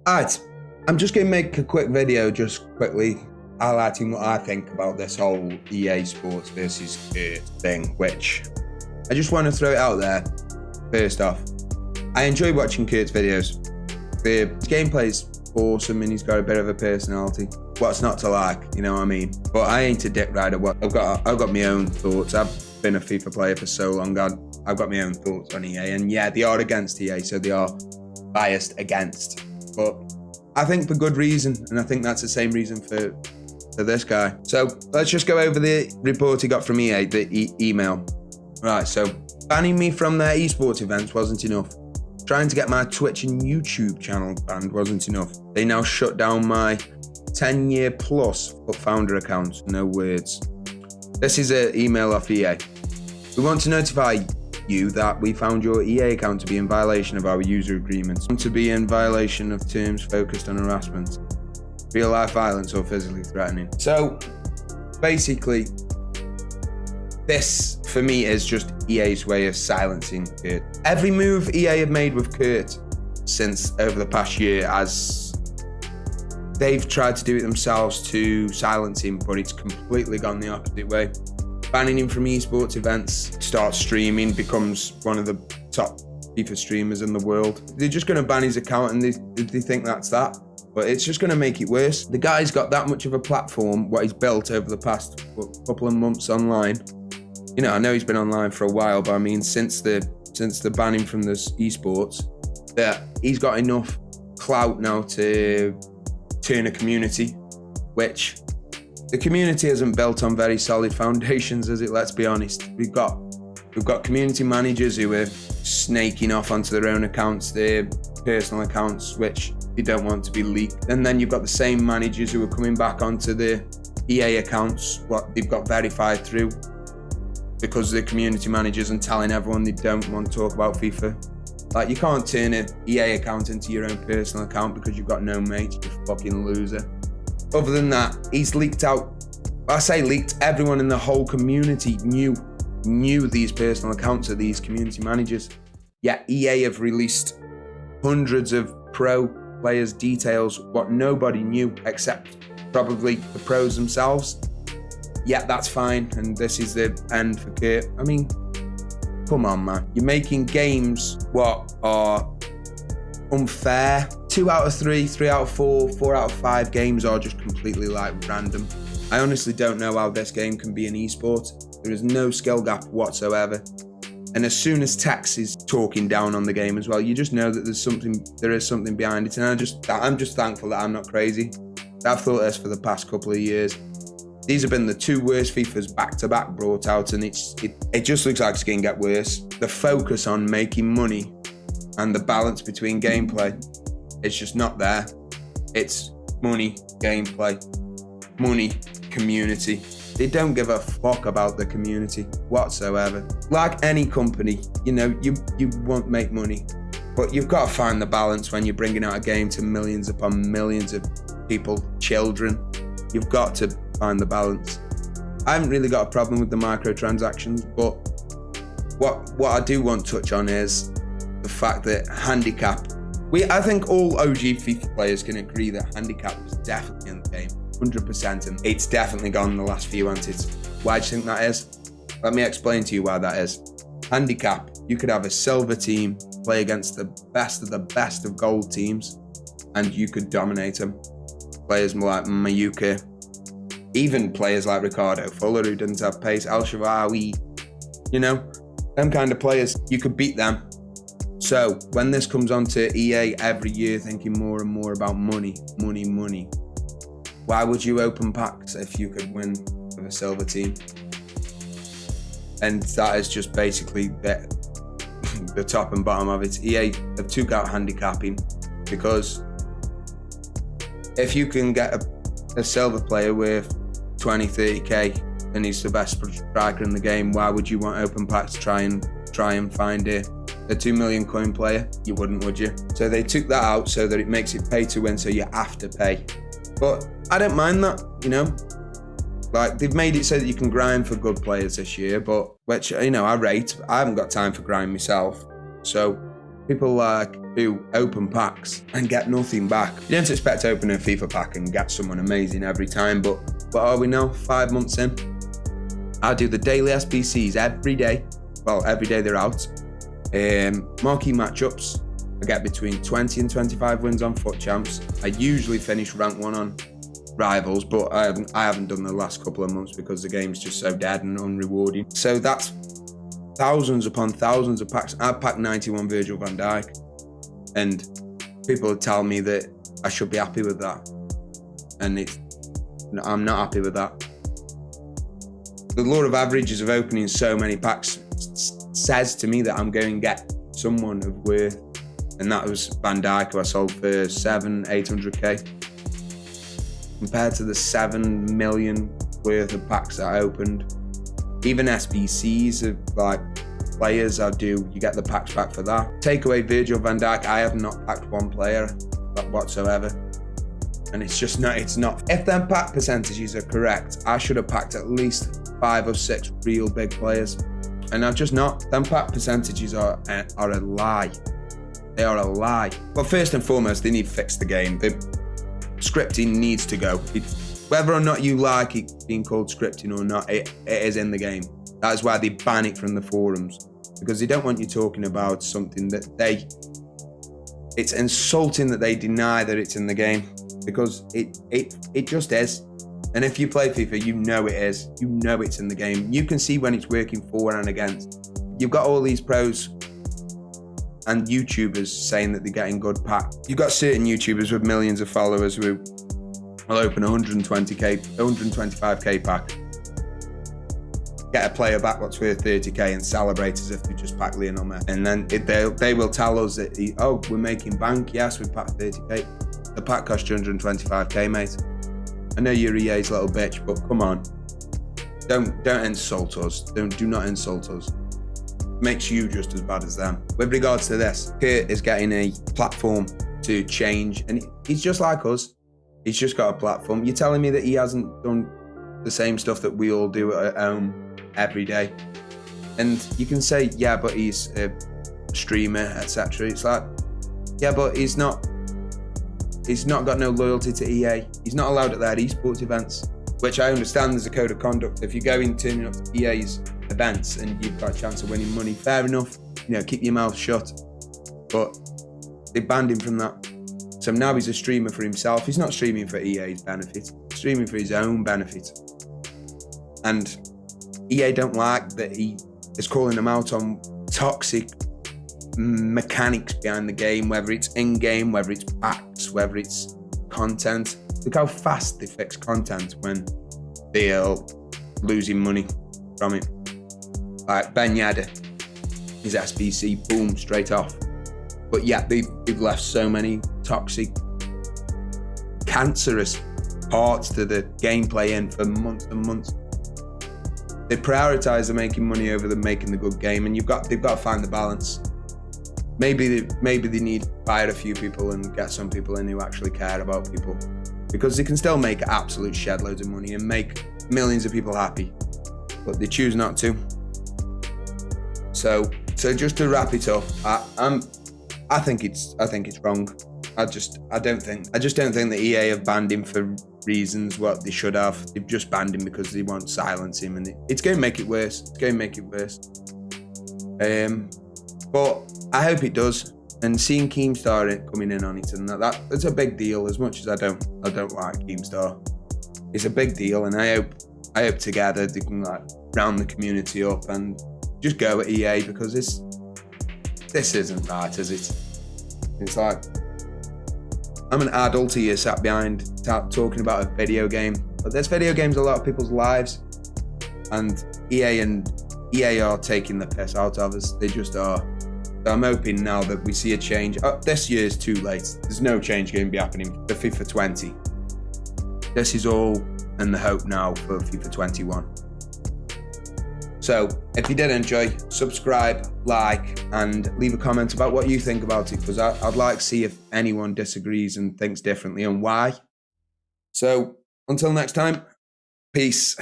Alright, I'm just going to make a quick video just quickly highlighting what I think about this whole EA Sports versus Kurt thing, which I just want to throw it out there. First off, I enjoy watching Kurt's videos. The gameplay is awesome and he's got a bit of a personality. What's not to like, you know what I mean? But I ain't a dick rider. I've got my own thoughts. I've been a FIFA player for so long. I've got my own thoughts on EA, and yeah, they are against EA, so they are biased against. But I think for good reason, and I think that's the same reason for this guy. So let's just go over the report he got from EA, the email. Right, so banning me from their esports events wasn't enough. Trying to get my Twitch and YouTube channel banned wasn't enough. They now shut down my 10-year plus founder account. No words. This is an email off EA. We want to notify you that we found your EA account to be in violation of our user agreements, and to be in violation of terms focused on harassment, real life violence or physically threatening. So basically, this for me is just EA's way of silencing Kurt. Every move EA have made with Kurt since over the past year, as they've tried to do it themselves to silence him, but it's completely gone the opposite way. Banning him from esports events, starts streaming, becomes one of the top FIFA streamers in the world. They're just going to ban his account, and they think that's that. But it's just going to make it worse. The guy's got that much of a platform, what he's built over the past couple of months online. You know, I know he's been online for a while, but I mean, since the banning from this esports, that he's got enough clout now to turn a community, which the community isn't built on very solid foundations, is it? Let's be honest. We've got community managers who are snaking off onto their own accounts, their personal accounts, which they don't want to be leaked. And then you've got the same managers who are coming back onto the EA accounts, what they've got verified through, because they're community managers, and telling everyone they don't want to talk about FIFA. Like, you can't turn an EA account into your own personal account because you've got no mates, you fucking loser. Other than that, he's leaked out. I say leaked, everyone in the whole community knew these personal accounts of these community managers. Yet EA have released hundreds of pro players' details, what nobody knew except probably the pros themselves. Yet that's fine, and this is the end for Kurt. I mean, come on, man. You're making games what are unfair. 2 out of 3, 3 out of 4, 4 out of 5 games are just completely like random. I honestly don't know how this game can be an esport. There is no skill gap whatsoever. And as soon as Tex is talking down on the game as well, you just know that there is something behind it. And I'm just thankful that I'm not crazy. I've thought this for the past couple of years. These have been the 2 worst FIFAs back-to-back brought out, and it just looks like it's going to get worse. The focus on making money and the balance between gameplay, it's just not there. It's money, gameplay, money, community. They don't give a fuck about the community whatsoever. Like any company, you know, you won't make money, but you've got to find the balance when you're bringing out a game to millions upon millions of people, children. You've got to find the balance. I haven't really got a problem with the microtransactions, but what I do want to touch on is the fact that Handicap, I think all OG FIFA players can agree that Handicap was definitely in the game, 100%, and it's definitely gone in the last few, hasn't it? Why do you think that is? Let me explain to you why that is. Handicap, you could have a silver team play against the best of gold teams, and you could dominate them. Players like Mayuka, even players like Ricardo Fuller, who doesn't have pace, El Shaarawy, you know, them kind of players, you could beat them. So when this comes on to EA every year thinking more and more about money, why would you open packs if you could win with a silver team? And that is just basically the top and bottom of it. EA have took out handicapping, because if you can get a silver player with 20, 30k and he's the best striker in the game, why would you want open packs to try and find a 2 million coin player? You wouldn't, would you? So they took that out so that it makes it pay to win, so you have to pay. But I don't mind that, you know? Like, they've made it so that you can grind for good players this year, but which, you know, I rate. I haven't got time for grind myself. So People like who open packs and get nothing back. You don't expect to open a FIFA pack and get someone amazing every time, but what are we now? 5 months in? I do the daily SBCs every day. Well, every day they're out. Marquee matchups. I get between 20 and 25 wins on FUT Champs. I usually finish rank 1 on Rivals, but I haven't done the last couple of months because the game's just so dead and unrewarding. So that's thousands upon thousands of packs. I've packed 91 Virgil van Dijk, and people tell me that I should be happy with that, and I'm not happy with that. The law of averages of opening so many packs says to me that I'm going to get someone of worth, and that was Van Dijk, who I sold for 800k. Compared to the 7 million worth of packs that I opened. Even SBCs of like players I do, you get the packs back for that. Take away Virgil van Dijk, I have not packed one player whatsoever. And it's just not, If them pack percentages are correct, I should have packed at least 5 or 6 real big players. And I've just not. Them pack percentages are a lie. They are a lie. But first and foremost, they need to fix the game. Scripting needs to go. Whether or not you like it being called scripting or not, it is in the game. That is why they ban it from the forums, because they don't want you talking about something that it's insulting that they deny that it's in the game, because it just is. And if you play FIFA, you know it is. You know it's in the game. You can see when it's working for and against. You've got all these pros and YouTubers saying that they're getting good packs. You've got certain YouTubers with millions of followers who will open 125k pack, get a player back what's worth 30k and celebrate as if they just packed Lionel Messi. And then they will tell us that, we're making bank. Yes, we packed 30k. The pack cost you 125k, mate. I know you're EA's little bitch, but come on. Don't insult us. Do not insult us. Makes you just as bad as them. With regards to this, Kurt is getting a platform to change, and he's just like us. He's just got a platform. You're telling me that he hasn't done the same stuff that we all do at home every day? And you can say, yeah, but he's a streamer, etc. It's like, yeah, but he's not got no loyalty to EA. He's not allowed at their esports events, which I understand there's a code of conduct. If you're turning up to EA's events and you've got a chance of winning money, fair enough, keep your mouth shut. But they banned him from that. So now he's a streamer for himself. He's not streaming for EA's benefit, he's streaming for his own benefit. And EA don't like that he is calling them out on toxic mechanics behind the game, whether it's in-game, whether it's packs, whether it's content. Look how fast they fix content when they're losing money from it. Like Ben Yedder, his SBC, boom, straight off. But yet they've left so many toxic, cancerous parts to the gameplay in for months and months. They prioritise the making money over the making the good game, and they've got to find the balance. Maybe they need to fire a few people and get some people in who actually care about people, because they can still make absolute shed loads of money and make millions of people happy, but they choose not to. So just to wrap it up, I think it's wrong. I just don't think that EA have banned him for reasons what they should have. They've just banned him because they want to silence him, and it's going to make it worse. But I hope it does. And seeing Keemstar coming in on it, and that's a big deal. As much as I don't like Keemstar, it's a big deal, and I hope together they can round the community up and just go at EA, because this isn't right, is it? It's like, I'm an adult here sat behind talking about a video game, but this video game's a lot of people's lives, and EA are taking the piss out of us. They just are. So I'm hoping now that we see a change. This year's too late. There's no change going to be happening for FIFA 20. This is all in the hope now for FIFA 21. So if you did enjoy, subscribe, like, and leave a comment about what you think about it, because I'd like to see if anyone disagrees and thinks differently and why. So until next time, peace.